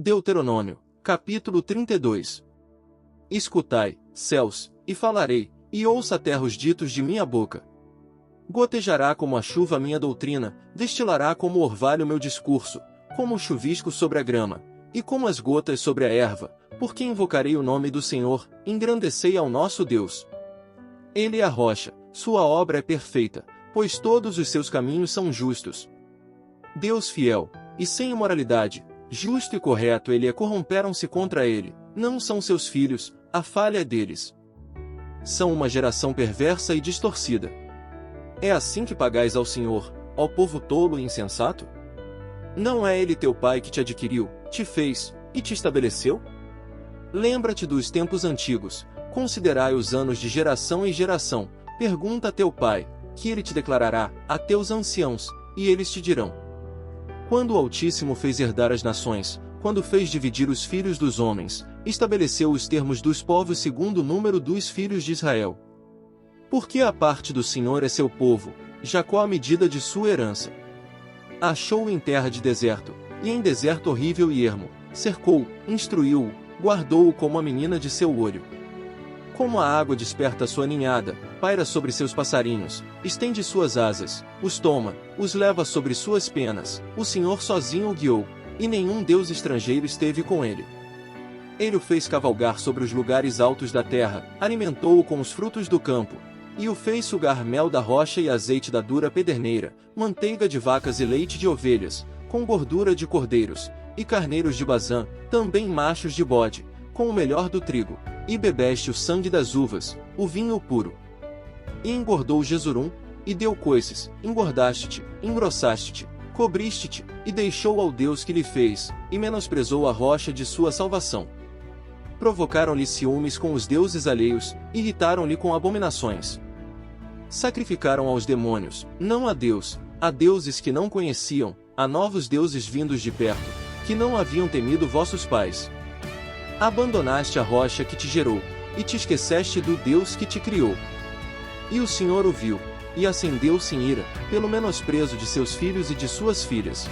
Deuteronômio, capítulo 32. Escutai, céus, e falarei, e ouça a terra os ditos de minha boca. Gotejará como a chuva a minha doutrina, destilará como o orvalho meu discurso, como o chuvisco sobre a grama, e como as gotas sobre a erva, porque invocarei o nome do Senhor, engrandecei ao nosso Deus. Ele é a rocha, sua obra é perfeita, pois todos os seus caminhos são justos. Deus fiel, e sem imoralidade, justo e correto ele é. Corromperam-se contra ele, não são seus filhos, a falha é deles. São uma geração perversa e distorcida. É assim que pagais ao Senhor, ó povo tolo e insensato? Não é ele teu pai que te adquiriu, te fez, e te estabeleceu? Lembra-te dos tempos antigos, considerai os anos de geração em geração, pergunta a teu pai, que ele te declarará, a teus anciãos, e eles te dirão. Quando o Altíssimo fez herdar as nações, quando fez dividir os filhos dos homens, estabeleceu os termos dos povos segundo o número dos filhos de Israel. Porque a parte do Senhor é seu povo, Jacó a medida de sua herança. Achou-o em terra de deserto, e em deserto horrível e ermo, cercou-o, instruiu-o, guardou-o como a menina de seu olho. Como a água desperta sua ninhada, paira sobre seus passarinhos, estende suas asas, os toma, os leva sobre suas penas, o Senhor sozinho o guiou, e nenhum deus estrangeiro esteve com ele. Ele o fez cavalgar sobre os lugares altos da terra, alimentou-o com os frutos do campo, e o fez sugar mel da rocha e azeite da dura pederneira, manteiga de vacas e leite de ovelhas, com gordura de cordeiros, e carneiros de Bazã, também machos de bode, com o melhor do trigo, e bebeste o sangue das uvas, o vinho puro. E engordou Jesurum, e deu coices, engordaste-te, engrossaste-te, cobriste-te, e deixou ao Deus que lhe fez, e menosprezou a rocha de sua salvação. Provocaram-lhe ciúmes com os deuses alheios, irritaram-lhe com abominações. Sacrificaram aos demônios, não a Deus, a deuses que não conheciam, a novos deuses vindos de perto, que não haviam temido vossos pais. Abandonaste a rocha que te gerou, e te esqueceste do Deus que te criou. E o Senhor o viu, e acendeu-se em ira, pelo menosprezo de seus filhos e de suas filhas.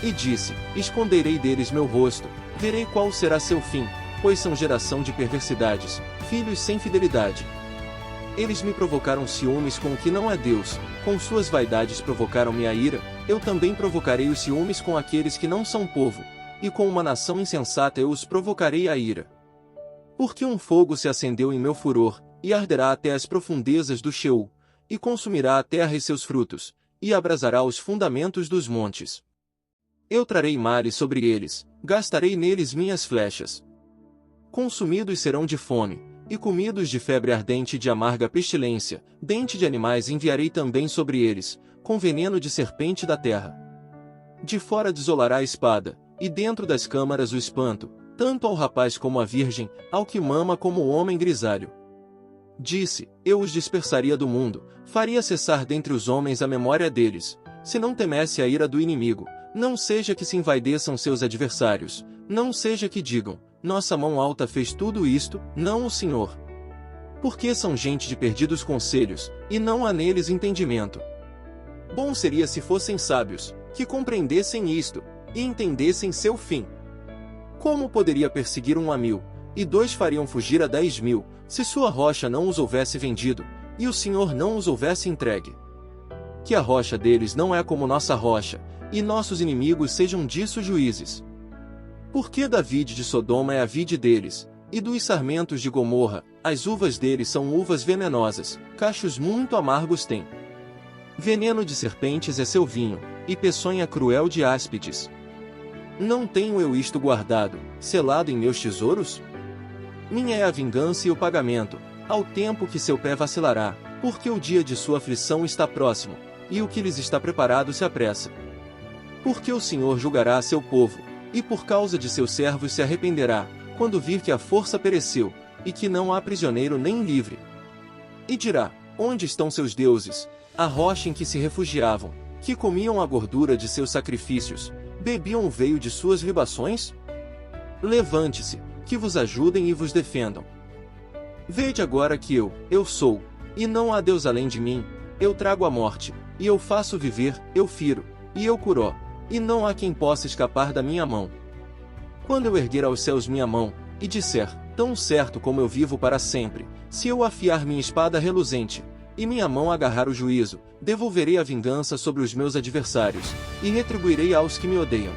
E disse, esconderei deles meu rosto, verei qual será seu fim, pois são geração de perversidades, filhos sem fidelidade. Eles me provocaram ciúmes com o que não é Deus, com suas vaidades provocaram-me a ira, eu também provocarei os ciúmes com aqueles que não são povo, e com uma nação insensata eu os provocarei a ira. Porque um fogo se acendeu em meu furor, e arderá até as profundezas do Sheol, e consumirá a terra e seus frutos, e abrasará os fundamentos dos montes. Eu trarei mares sobre eles, gastarei neles minhas flechas. Consumidos serão de fome, e comidos de febre ardente e de amarga pestilência, dente de animais enviarei também sobre eles, com veneno de serpente da terra. De fora desolará a espada, e dentro das câmaras o espanto, tanto ao rapaz como à virgem, ao que mama como o homem grisalho. Disse, eu os dispersaria do mundo, faria cessar dentre os homens a memória deles, se não temesse a ira do inimigo, não seja que se envaideçam seus adversários, não seja que digam, nossa mão alta fez tudo isto, não o Senhor. Porque são gente de perdidos conselhos, e não há neles entendimento. Bom seria se fossem sábios, que compreendessem isto, e entendessem seu fim. Como poderia perseguir 1.000, e 2 fariam fugir a 10.000, se sua rocha não os houvesse vendido, e o Senhor não os houvesse entregue? Que a rocha deles não é como nossa rocha, e nossos inimigos sejam disso juízes. Porque da vide de Sodoma é a vide deles, e dos sarmentos de Gomorra, as uvas deles são uvas venenosas, cachos muito amargos têm. Veneno de serpentes é seu vinho, e peçonha cruel de áspides. Não tenho eu isto guardado, selado em meus tesouros? Minha é a vingança e o pagamento, ao tempo que seu pé vacilará, porque o dia de sua aflição está próximo, e o que lhes está preparado se apressa. Porque o Senhor julgará a seu povo, e por causa de seus servos se arrependerá, quando vir que a força pereceu, e que não há prisioneiro nem livre. E dirá, onde estão seus deuses, a rocha em que se refugiavam, que comiam a gordura de seus sacrifícios, bebiam o veio de suas libações? Levante-se, que vos ajudem e vos defendam. Vede agora que eu sou, e não há Deus além de mim, eu trago a morte, e eu faço viver, eu firo, e eu curo, e não há quem possa escapar da minha mão. quando eu erguer aos céus minha mão, e disser, tão certo como eu vivo para sempre, se eu afiar minha espada reluzente, e minha mão agarrar o juízo, devolverei a vingança sobre os meus adversários, e retribuirei aos que me odeiam.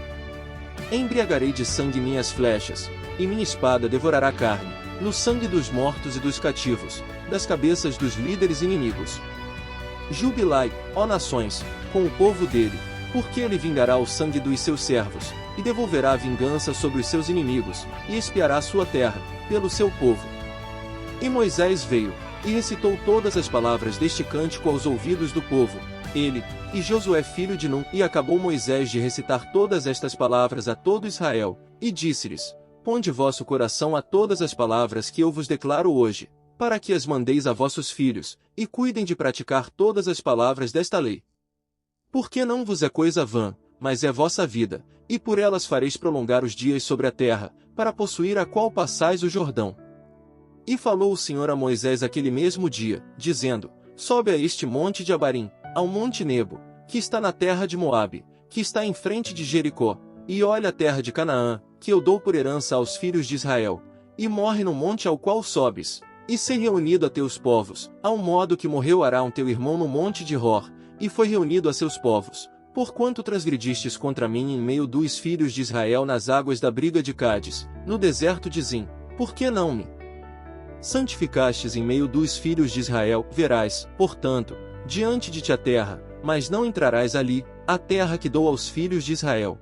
Embriagarei de sangue minhas flechas, e minha espada devorará carne, no sangue dos mortos e dos cativos, das cabeças dos líderes inimigos. Jubilai, ó nações, com o povo dele, porque ele vingará o sangue dos seus servos, e devolverá a vingança sobre os seus inimigos, e expiará sua terra, pelo seu povo. E Moisés veio, e recitou todas as palavras deste cântico aos ouvidos do povo, ele, e Josué filho de Nun, e acabou Moisés de recitar todas estas palavras a todo Israel, e disse-lhes, ponde vosso coração a todas as palavras que eu vos declaro hoje, para que as mandeis a vossos filhos, e cuidem de praticar todas as palavras desta lei. Porque não vos é coisa vã, mas é vossa vida, e por elas fareis prolongar os dias sobre a terra, para possuir a qual passais o Jordão. E falou o Senhor a Moisés aquele mesmo dia, dizendo, sobe a este monte de Abarim, ao monte Nebo, que está na terra de Moabe, que está em frente de Jericó, e olha a terra de Canaã, que eu dou por herança aos filhos de Israel, e morre no monte ao qual sobes, e ser reunido a teus povos, ao modo que morreu Arão teu irmão no monte de Hor, e foi reunido a seus povos, porquanto transgredistes contra mim em meio dos filhos de Israel nas águas da briga de Cádiz, no deserto de Zim, por que não me santificastes em meio dos filhos de Israel? Verás, portanto, diante de ti a terra, mas não entrarás ali, a terra que dou aos filhos de Israel.